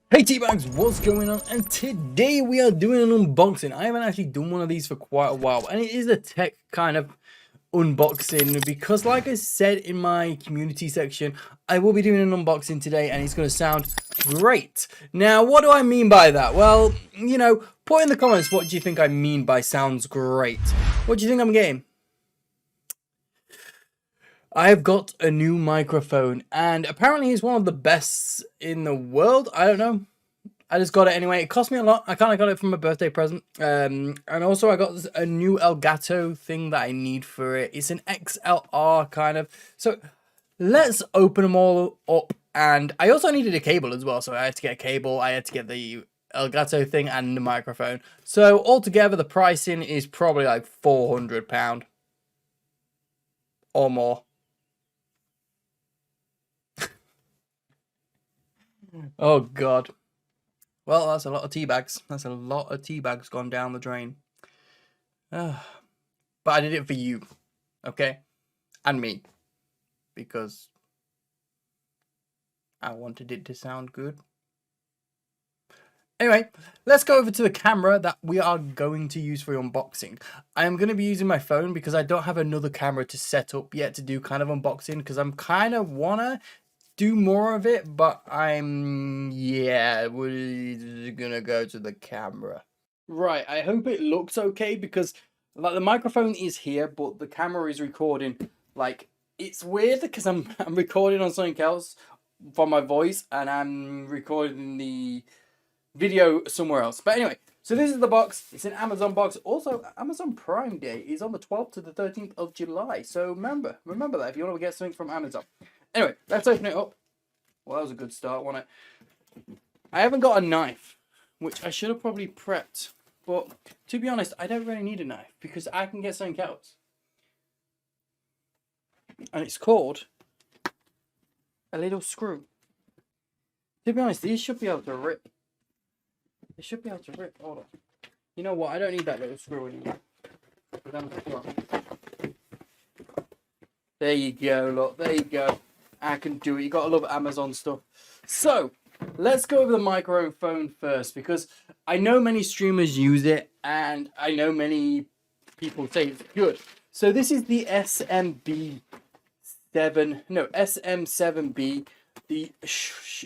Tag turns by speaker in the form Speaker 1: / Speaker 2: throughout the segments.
Speaker 1: Hey Teabags, what's going on? And today we are doing an unboxing. I haven't actually done one of these for quite a while, and it is a tech kind of unboxing because, like I said in my community section, I will be doing an unboxing today and it's going to sound great. Now, what do I mean by that? Well, put in the comments what do you think I mean by sounds great. What do you think I'm getting? I have got a new microphone, and apparently it's one of the best in the world. I don't know. I just got it anyway. It cost me a lot. I kind of got it from a birthday present. And also I got a new Elgato thing that I need for it. It's an XLR kind of. So let's open them all up. And I also needed a cable as well. So I had to get a cable. I had to get the Elgato thing and the microphone. So altogether the pricing is probably like £400 or more. Oh God. Well, that's a lot of tea bags. That's a lot of tea bags gone down the drain. But I did it for you, okay? And me. Because I wanted it to sound good. Anyway, let's go over to the camera that we are going to use for unboxing. I am going to be using my phone because I don't have another camera to set up yet to do kind of unboxing. Because I'm kind of want to do more of it. But we're going to go to the camera. Right, I hope it looks okay because like the microphone is here, but the camera is recording. Like it's weird because I'm recording on something else for my voice and I'm recording the video somewhere else. But anyway, so this is the box. It's an Amazon box. Also, Amazon Prime Day is on the 12th to the 13th of July. So remember that if you want to get something from Amazon. Anyway, let's open it up. Well, that was a good start, wasn't it? I haven't got a knife, which I should have probably prepped. But to be honest, I don't really need a knife because I can get something else. And it's called a little screw. To be honest, these should be able to rip. They should be able to rip. Hold on. You know what? I don't need that little screw anymore. There you go, look. There you go. I can do it. You gotta love Amazon stuff. So, let's go over the microphone first because I know many streamers use it and I know many people say it's good. So this is the SM7B. The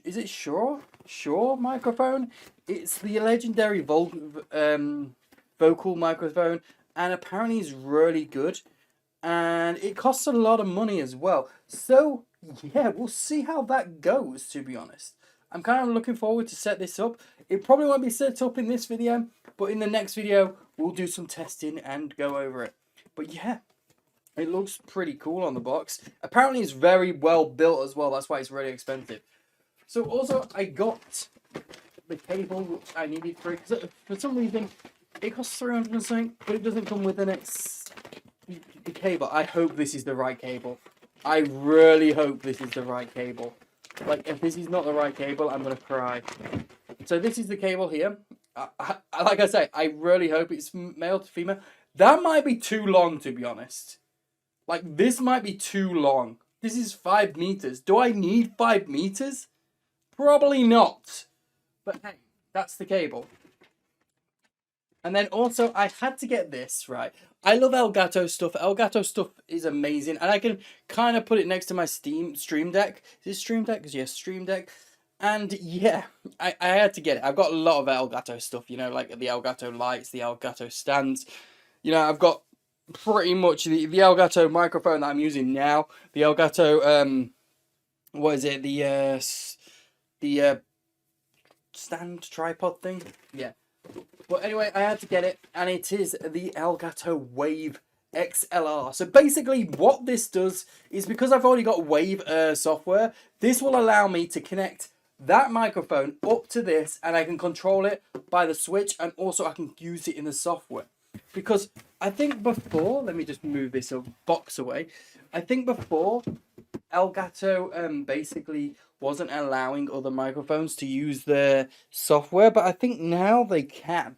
Speaker 1: is it Shure microphone? It's the legendary vocal microphone, and apparently it's really good. And it costs a lot of money as well. So yeah, we'll see how that goes. To be honest, I'm kind of looking forward to set this up. It probably won't be set up in this video, but in the next video we'll do some testing and go over it. But yeah, it looks pretty cool on the box. Apparently it's very well built as well. That's why it's really expensive. So also I got the cable I needed for it. Because for some reason it costs 300 and something, but it doesn't come with the cable. I hope this is the right cable. I really hope this is the right cable. Like, if this is not the right cable, I'm going to cry. So this is the cable here. Like I say, I really hope it's male to female. That might be too long, to be honest. Like, this might be too long. This is 5 meters. Do I need 5 meters? Probably not. But hey, that's the cable. And then also, I had to get this, right? I love Elgato stuff. Elgato stuff is amazing. And I can kind of put it next to my Stream Deck. Is it Stream Deck? Yes, Stream Deck. And yeah, I had to get it. I've got a lot of Elgato stuff, like the Elgato lights, the Elgato stands. I've got pretty much the Elgato microphone that I'm using now. The Elgato, what is it? The stand tripod thing? Yeah. But anyway, I had to get it, and it is the Elgato Wave XLR. So basically what this does is, because I've already got Wave software, this will allow me to connect that microphone up to this, and I can control it by the switch, and also I can use it in the software. Because I think before, let me just move this box away. I think before, Elgato basically wasn't allowing other microphones to use their software, but I think now they can.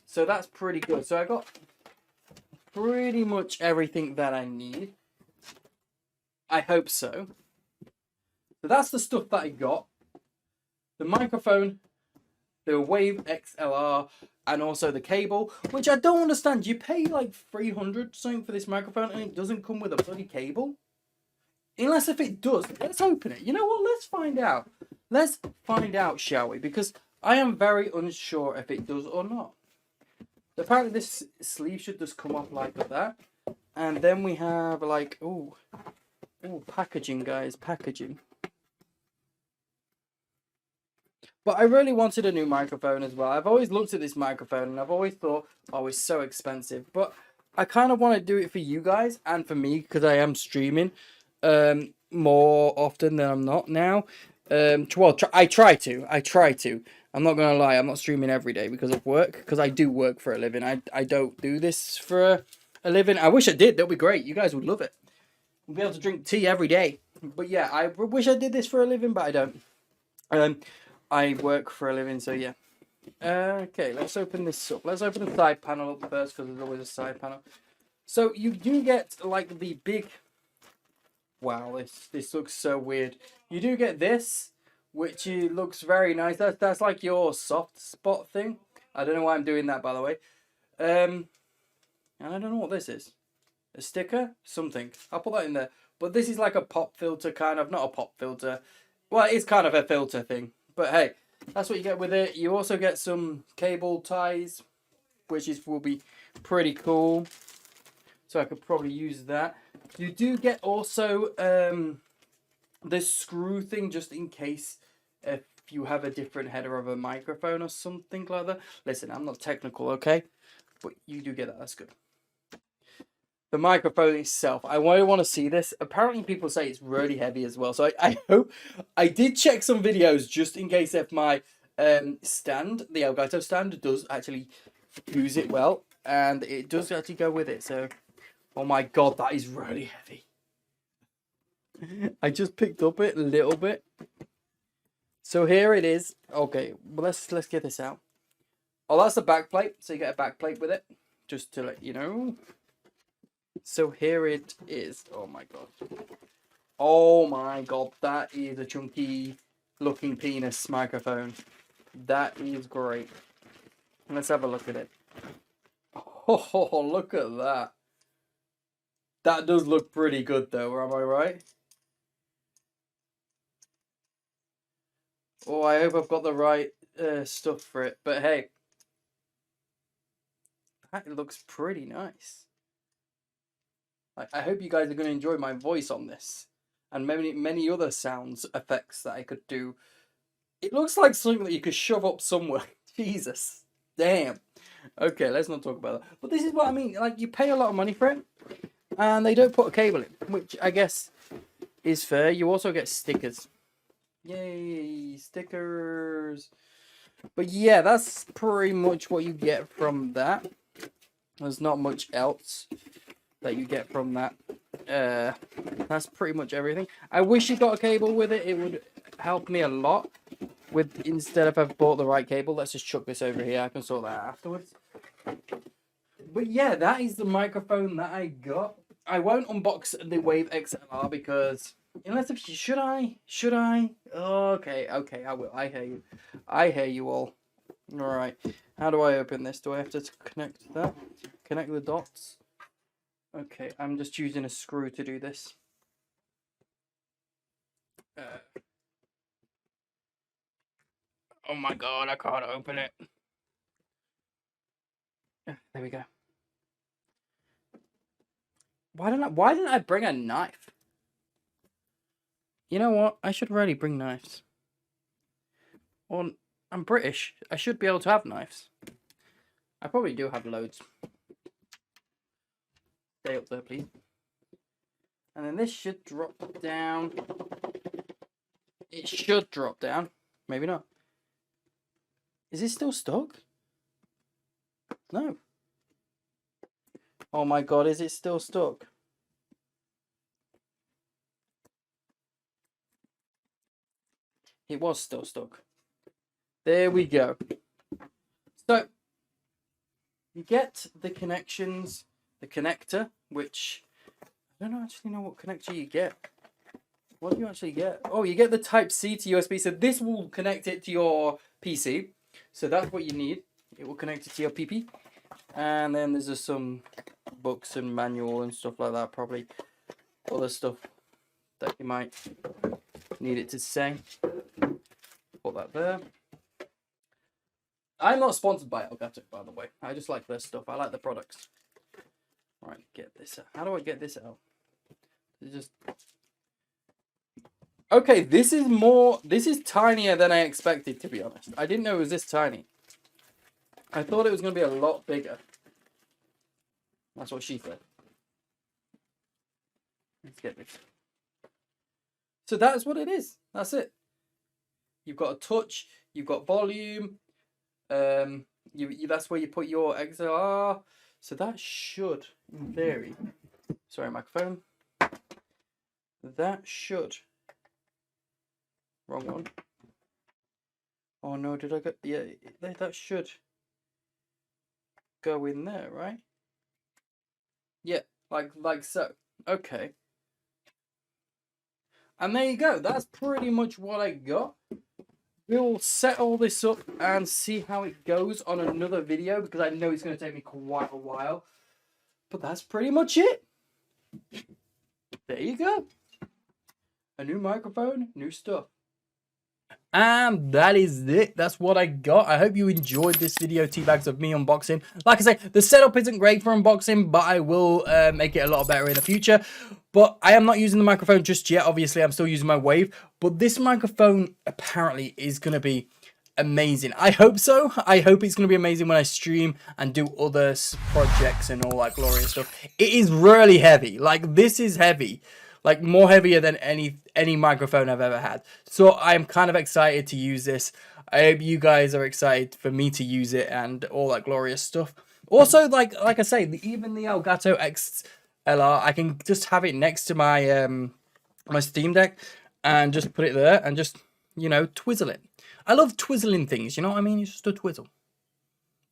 Speaker 1: So that's pretty good. So I got pretty much everything that I need. I hope so. So that's the stuff that I got. the microphone, the Wave XLR, and also the cable, which I don't understand. You pay like 300 something for this microphone and it doesn't come with a bloody cable? Unless if it does, let's open it. You know what? Let's find out. Let's find out, shall we? Because I am very unsure if it does or not. Apparently this sleeve should just come off like that. And then we have like, ooh, packaging, guys, packaging. But I really wanted a new microphone as well. I've always looked at this microphone and I've always thought, oh, it's so expensive. But I kind of want to do it for you guys and for me because I am streaming more often than I'm not now. Well, I try to. I'm not going to lie. I'm not streaming every day because of work. Because I do work for a living. I don't do this for a living. I wish I did. That would be great. You guys would love it. We'll be able to drink tea every day. But yeah, I wish I did this for a living, but I don't. I work for a living, so yeah. Okay, let's open this up. Let's open the side panel up first, because there's always a side panel. So you do get like the big... Wow, this looks so weird. You do get this, which looks very nice. That's like your soft spot thing. I don't know why I'm doing that, by the way. And I don't know what this is. A sticker? Something. I'll put that in there. But this is like a pop filter kind of. Not a pop filter. Well, it's kind of a filter thing. But hey, that's what you get with it. You also get some cable ties, which will be pretty cool. So I could probably use that. You do get also this screw thing just in case if you have a different header of a microphone or something like that. Listen, I'm not technical, okay? But you do get that. That's good. The microphone itself, I want to see this. Apparently people say it's really heavy as well. So I hope, I did check some videos just in case if my stand, the Elgato stand, does actually use it well. And it does actually go with it. So, oh my God, that is really heavy. I just picked up it a little bit. So here it is. Okay, well let's get this out. Oh, that's the back plate. So you get a back plate with it. Just to let you know. So here it is. Oh my God. Oh my God. That is a chunky looking penis microphone. That is great. Let's have a look at it. Oh, look at that. That does look pretty good though, am I right? Oh, I hope I've got the right stuff for it. But hey, that looks pretty nice. I hope you guys are going to enjoy my voice on this. And many other sounds effects that I could do. It looks like something that you could shove up somewhere. Jesus. Damn. Okay, let's not talk about that. But this is what I mean. Like, you pay a lot of money for it. And they don't put a cable in. Which, I guess, is fair. You also get stickers. Yay, stickers. But yeah, that's pretty much what you get from that. There's not much else that you get from that. That's pretty much everything. I wish you got a cable with it. It would help me a lot. With instead of I've bought the right cable, let's just chuck this over here. I can sort that out afterwards. But yeah, that is the microphone that I got. I won't unbox the Wave XLR because unless if should I? Oh, okay, I will. I hear you all. All right. How do I open this? Do I have to connect that? Connect the dots. Okay, I'm just using a screw to do this. Oh my God, I can't open it. There we go. Why didn't I bring a knife? You know what? I should really bring knives. Well, I'm British. I should be able to have knives. I probably do have loads. Stay up there, please. And then this should drop down. It should drop down. Maybe not. Is it still stuck? No. Oh my God, is it still stuck? It was still stuck. There we go. So, you get the connections, the connector, which I don't actually know what connector you get. what do you actually get? Oh, you get the Type-C to USB. So this will connect it to your PC. So that's what you need. It will connect it to your PP. And then there's just some books and manual and stuff like that. Probably other stuff that you might need it to say. Put that there. I'm not sponsored by Elgato, by the way. I just like their stuff. I like the products. Right, get this out. How do I get this out? It's just... Okay, this is tinier than I expected, to be honest. I didn't know it was this tiny. I thought it was going to be a lot bigger. That's what she said. Let's get this. So that's what it is. That's it. You've got a touch. You've got volume. That's where you put your XLR. So that should, in theory... Sorry, microphone. That should... Wrong one. Oh no, did I go... Yeah, that should go in there, right? Yeah, like so. Okay. And there you go. That's pretty much what I got. We'll set all this up and see how it goes on another video, because I know it's going to take me quite a while. But that's pretty much it. There you go. A new microphone, new stuff. And that is it. That's what I got. I hope you enjoyed this video, Teabags, of me unboxing. Like I say, the setup isn't great for unboxing, but I will make it a lot better in the future. But I am not using the microphone just yet. Obviously, I'm still using my Wave. But this microphone apparently is going to be amazing. I hope so. I hope it's going to be amazing when I stream and do other projects and all that glorious stuff. It is really heavy. Like, this is heavy. Like, more heavier than any microphone I've ever had. So I'm kind of excited to use this. I hope you guys are excited for me to use it and all that glorious stuff. Also, like I say, even the Elgato XLR, I can just have it next to my my Steam Deck and just put it there and just, you know, twizzle it. I love twizzling things, you know what I mean? It's just a twizzle.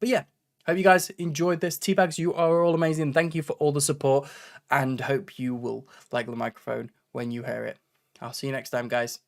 Speaker 1: But yeah, hope you guys enjoyed this. Teabags, you are all amazing. Thank you for all the support, and hope you will like the microphone when you hear it. I'll see you next time, guys.